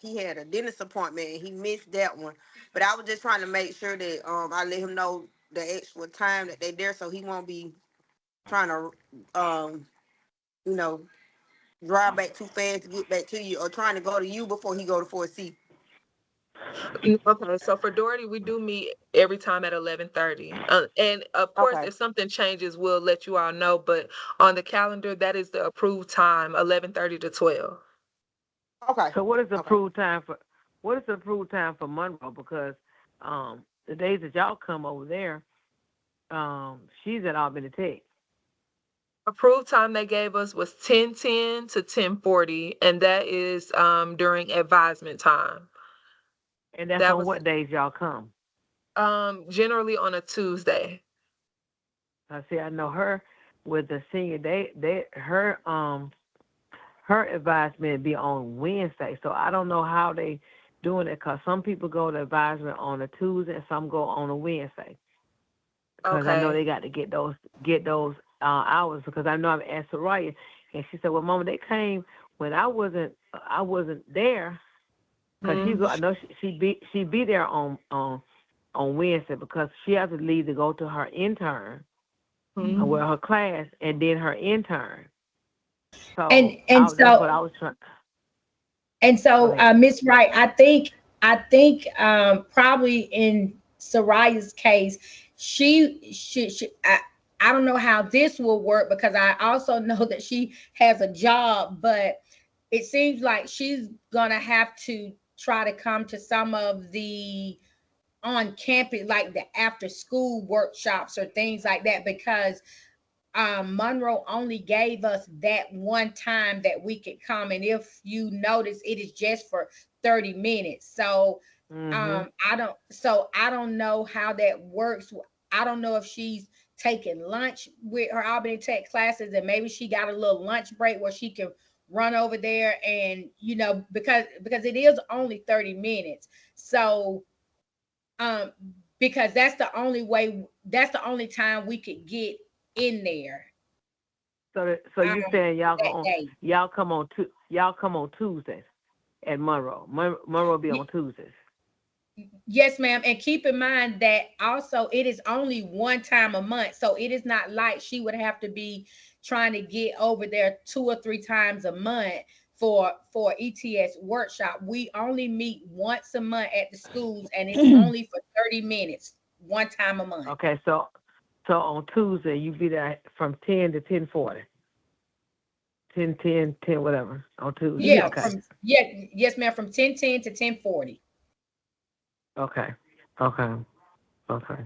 he had a dentist appointment and he missed that one. But I was just trying to make sure that I let him know the extra time that they there, so he won't be trying to you know drive back too fast to get back to you, or trying to go to you before he go to 4C. Okay, so for Doherty, we do meet every time at 11:30. And of course, Okay. if something changes, we'll let you all know. But on the calendar, that is the approved time, 11:30 to 12. Okay. So what is the Okay. approved time for? What is the approved time for Monroe? Because the days that y'all come over there, she's at Albany Tech, Approved time they gave us was 10:10 to 10:40, and that is during advisement time. and that's That on was what days y'all come? generally on a Tuesday. I see. I know her with the senior. Her advisement be on Wednesday. So I don't know how they doing it, because some people go to advisement on a Tuesday and some go on a Wednesday. Because I know Okay. they got to get those hours. Because I know I've asked Soraya, and she said, "Well, Mama, they came when I wasn't there." Because she Mm-hmm. go, I know she be there on Wednesday, because she has to leave to go to her intern, well, her class, and then her intern. and So and that's so what I was trying. and Go so ahead. Miss Wright, I think probably in Soraya's case, I don't know how this will work, because I also know that she has a job, but it seems like she's gonna have to try to come to some of the on campus, like the after school workshops or things like that, because Monroe only gave us that one time that we could come, and if you notice, it is just for 30 minutes. So Mhm. I don't know how that works. I don't know if she's taking lunch with her Albany Tech classes, and maybe she got a little lunch break where she can run over there, and because it is only 30 minutes. So um because that's the only time we could get in there So you saying that day. y'all come on Tuesdays at Monroe. Monroe be on Tuesdays. Yes, ma'am. And keep in mind that also it is only one time a month. So it is not like she would have to be trying to get over there 2 or 3 times a month for ETS workshop. We only meet once a month at the schools, and it's only for 30 minutes, one time a month. Okay, so on Tuesday you be there from 10 to 10:40. 10 whatever on Tuesday. Yeah, Okay. from yeah, yes, ma'am, from 10:10 to 10:40. Okay. Okay. Okay.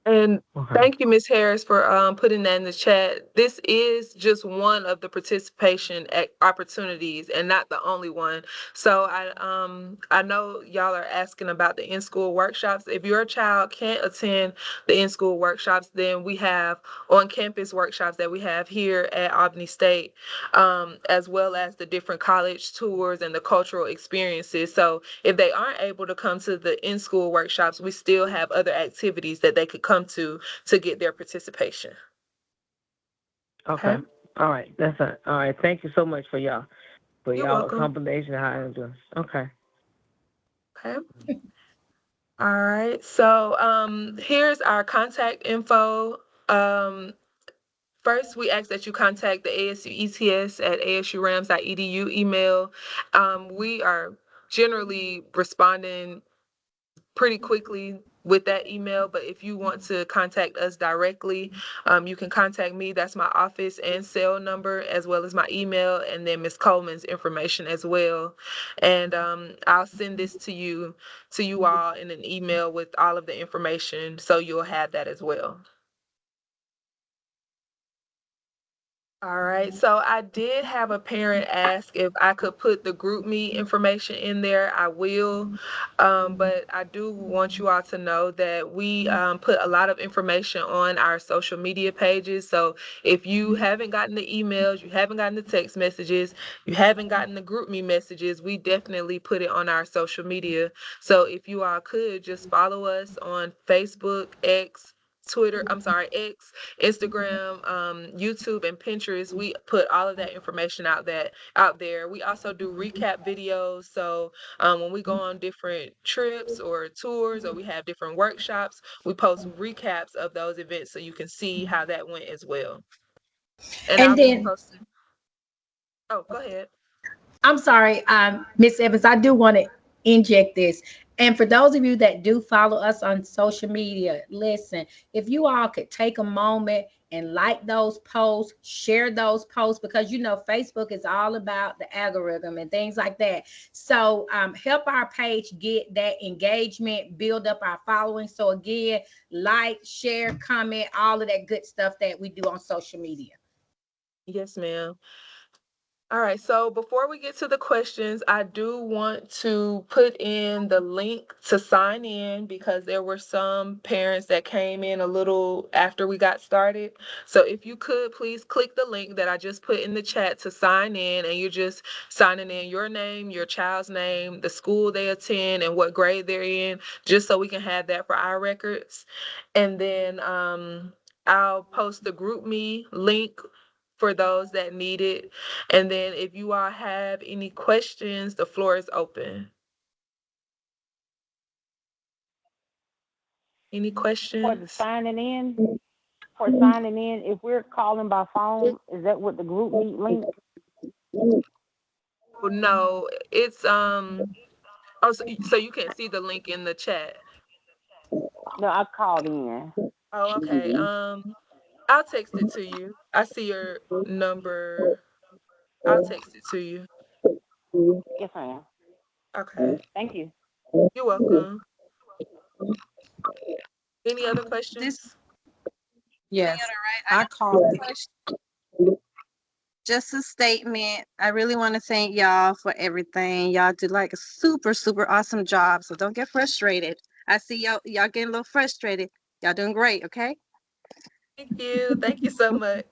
And Okay. thank you, Ms. Harris, for putting that in the chat. This is just one of the participation opportunities and not the only one. So I know y'all are asking about the in-school workshops. If your child can't attend the in-school workshops, then we have on-campus workshops that we have here at Albany State, as well as the different college tours and the cultural experiences. So if they aren't able to come to the in-school workshops, we still have other activities that they could come to get their participation. Okay. Okay. All right. That's it. All right. Thank you so much for You're y'all welcome. accommodation. How I'm doing. Okay. Okay. All right. So here's our contact info. Um, First, we ask that you contact the ASU ETS at asurams.edu email. We are generally responding pretty quickly with that email, but if you want to contact us directly, you can contact me. That's my office and cell number, as well as my email, and then Miss Coleman's information as well. And I'll send this to you all in an email with all of the information, so you'll have that as well. All right. So I did have a parent ask if I could put the GroupMe information in there. I will. But I do want you all to know that we put a lot of information on our social media pages. So if you haven't gotten the emails, you haven't gotten the text messages, you haven't gotten the GroupMe messages, we definitely put it on our social media. So if you all could just follow us on Facebook, X, Instagram, YouTube, and Pinterest. We put all of that information out there. We also do recap videos. So when we go on different trips or tours, or we have different workshops, we post recaps of those events so you can see how that went as well. And And I'll be then posting. Oh, go ahead. I'm sorry, Miss Evans, I do want to inject this. And for those of you that do follow us on social media, listen, if you all could take a moment and like those posts, share those posts, because you know Facebook is all about the algorithm and things like that. So help our page get that engagement, build up our following. So again, like, share, comment, all of that good stuff that we do on social media. Yes, ma'am. All right, so before we get to the questions, I do want to put in the link to sign in because there were some parents that came in a little after we got started. So if you could please click the link that I just put in the chat to sign in, and you're just signing in your name, your child's name, the school they attend, and what grade they're in, just so we can have that for our records. And then I'll post the GroupMe link for those that need it. And then if you all have any questions, the floor is open. Any For the questions? signing in, if we're calling by phone, is that what the group meet link? Oh, no, it's oh, so you can see the link in the chat. No, I called in. Oh, okay. I'll text it to you. I see your number. I'll text it to you. Yes, ma'am. Okay. Thank you. You're welcome. Any other This, questions? yes, I called just a statement. I really want to thank y'all for everything. Y'all do like a super, super awesome job. So don't get frustrated. I see y'all getting a little frustrated. Y'all doing great, okay? Thank you. Thank you so much.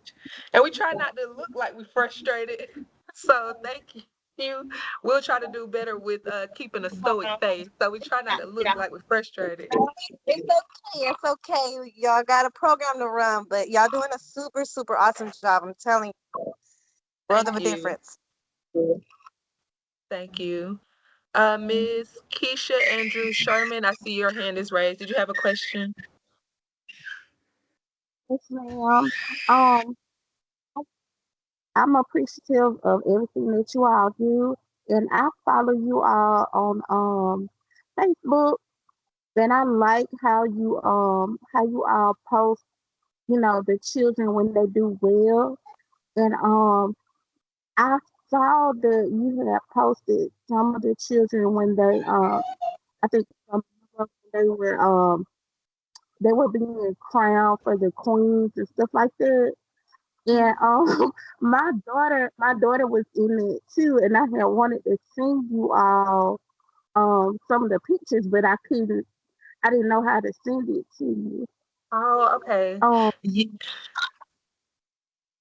And we try not to look like we're frustrated. So thank you. We'll try to do better with keeping a stoic face. So we try not to look like we're frustrated. It's okay. It's okay. Y'all got a program to run, but y'all doing a super, super awesome job. I'm telling you, world of Thank a you. difference. Thank you. Ms. Keisha Andrew Sherman, I see your hand is raised. Did you have a question? Yes, ma'am. Um, I'm appreciative of everything that you all do, and I follow you all on Facebook. And I like how you all post, you know, the children when they do well. And I saw that you had posted some of the children when I think some of them, they were being crowned for the queens and stuff like that. And my daughter was in it too, and I had wanted to send you all some of the pictures, but I didn't know how to send it to you. Oh, okay. Um, Ye-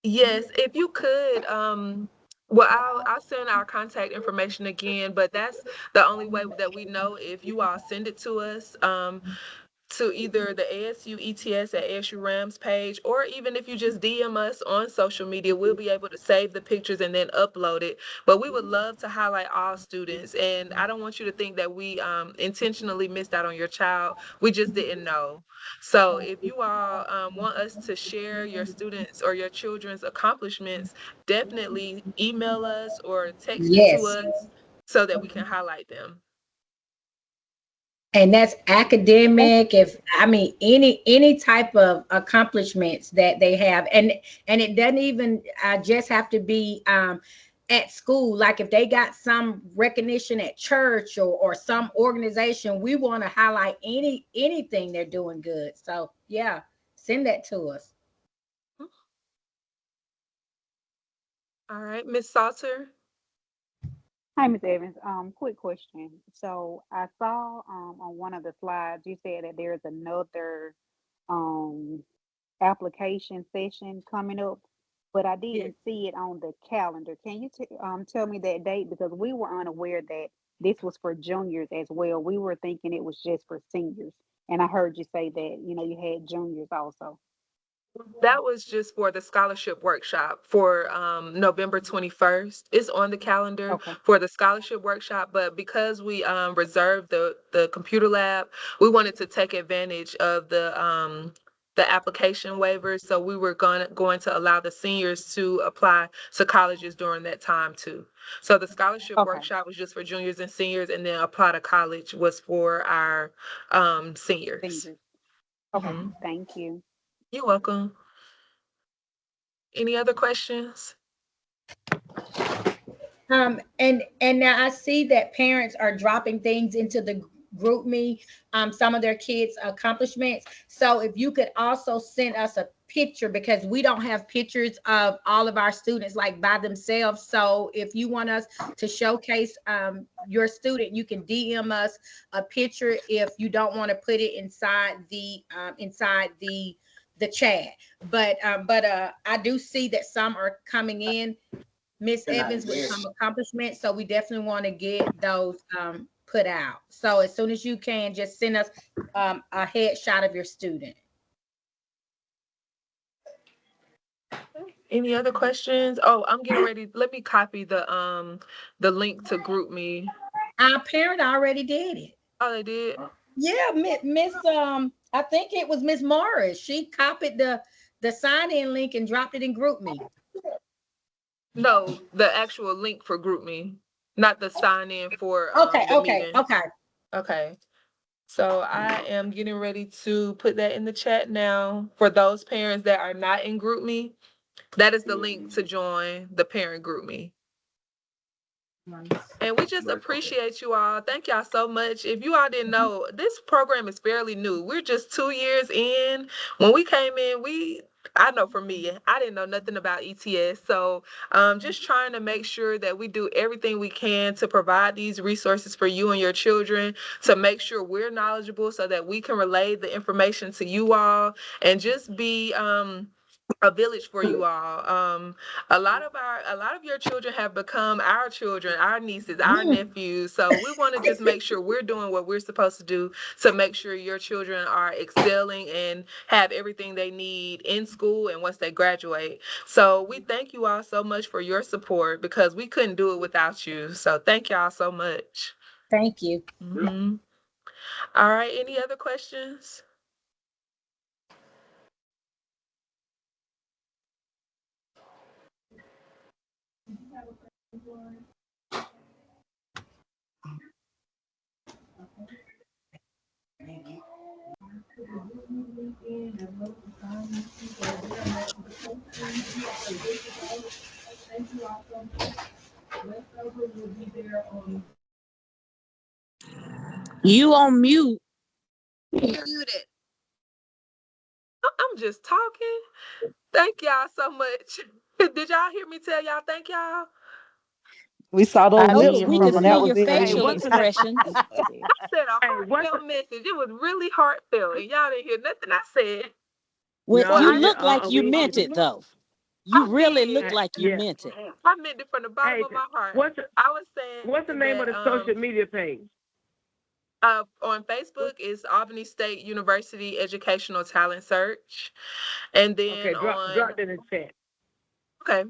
Yes, if you could, well, I'll send our contact information again, but that's the only way that we know if you all send it to us. To either the ASU ETS at ASU Rams page, or even if you just DM us on social media, we'll be able to save the pictures and then upload it. But we would love to highlight all students. And I don't want you to think that we intentionally missed out on your child. We just didn't know. So if you all want us to share your students or your children's accomplishments, definitely email us or text it to Yes. us so that we can highlight them. And that's academic, if I mean any type of accomplishments that they have. And it doesn't even just have to be at school. Like if they got some recognition at church or some organization, we want to highlight anything they're doing good. So yeah, send that to us. All right, Miss Salter. Hi, Miss Evans. Quick question. So I saw on one of the slides you said that there's another um application session coming up, but I Yeah. didn't see it on the calendar. Can you tell me that date? Because we were unaware that this was for juniors as well. We were thinking it was just for seniors. And I heard you say that, you had juniors also. That was just for the scholarship workshop for November 21st. It's on the calendar Okay. for the scholarship workshop, but because we reserved the computer lab, we wanted to take advantage of the application waivers. So we were going to allow the seniors to apply to colleges during that time too. So the scholarship Okay. workshop was just for juniors and seniors, and then apply to college was for our seniors. Seniors. Okay. Mhm. Thank you. You're welcome. Any other questions? And now I see that parents are dropping things into the group me, some of their kids' accomplishments. So if you could also send us a picture, because we don't have pictures of all of our students like by themselves. So if you want us to showcase your student, you can DM us a picture if you don't want to put it inside the chat. But I do see that some are coming in, Miss Evans, with some accomplishments. So we definitely want to get those put out. So as soon as you can, just send us a headshot of your student. Any other questions? Oh, I'm getting ready. Let me copy the link to GroupMe. Our parent already did it. Oh, they did? Yeah, Miss I think it was Miss Morris. She copied the sign in link and dropped it in group me. No, the actual link for GroupMe, not the sign in for Okay, the okay, meeting. okay. Okay. So I am getting ready to put that in the chat now for those parents that are not in GroupMe. That is the link to join the parent GroupMe. And we just appreciate you all. Thank y'all so much. If you all didn't know, this program is fairly new. We're just 2 years in. When we came in, I know for me, I didn't know nothing about ETS. So just trying to make sure that we do everything we can to provide these resources for you and your children, to make sure we're knowledgeable so that we can relay the information to you all and just be a village for you all. A lot of your children have become our children, our nieces, our Mm, nephews. So we want to just make sure we're doing what we're supposed to do to make sure your children are excelling and have everything they need in school and once they graduate. So we thank you all so much for your support because we couldn't do it without you. So thank y'all so much. thank you. Hmm. All right. Any other questions? You on mute. Muted. I'm just talking. Thank y'all so much. Did y'all hear me tell y'all thank y'all? We saw those I lips did. We could moving. see That was your it. Hey, facial what's the name? expressions. I said a Hey, what's the? heartfelt message. It was really heartfelt, and y'all didn't hear nothing I said. When No, Well, you we I did. look like you We ain't meant hear. it though. You I really look did. like you Yeah. meant it. I meant it from the bottom Hey, of my heart. what's the I was saying what's the name of that the social media page? on What's, Facebook is Albany State University Educational Talent Search, and okay, then drop it in the chat. okay,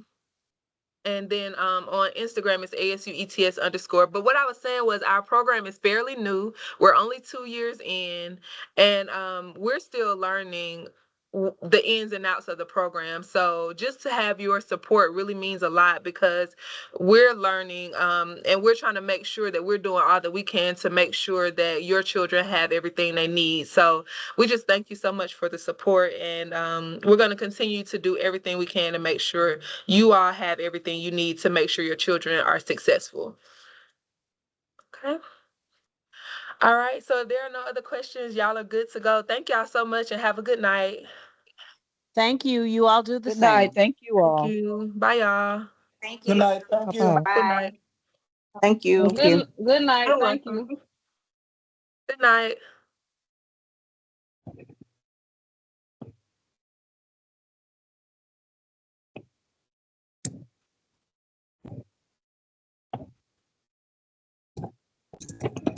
and then on Instagram it's ASU ETS underscore. But what I was saying was our program is fairly new. We're only 2 years in, and we're still learning the ins and outs of the program. So just to have your support really means a lot because we're learning and we're trying to make sure that we're doing all that we can to make sure that your children have everything they need. So we just thank you so much for the support, and we're going to continue to do everything we can to make sure you all have everything you need to make sure your children are successful. Okay. All right. So if there are no other questions, y'all are good to go. Thank y'all so much and have a good night. Thank you. You all do the Good night. same. Thank you Thank all. you. Bye, y'all. Thank Good you. night. Thank you. Bye-bye. Good Bye. night. Thank you. Thank Thank you. you. Good night. You're Thank welcome. you. Good You're night. Thank welcome. you. Good night.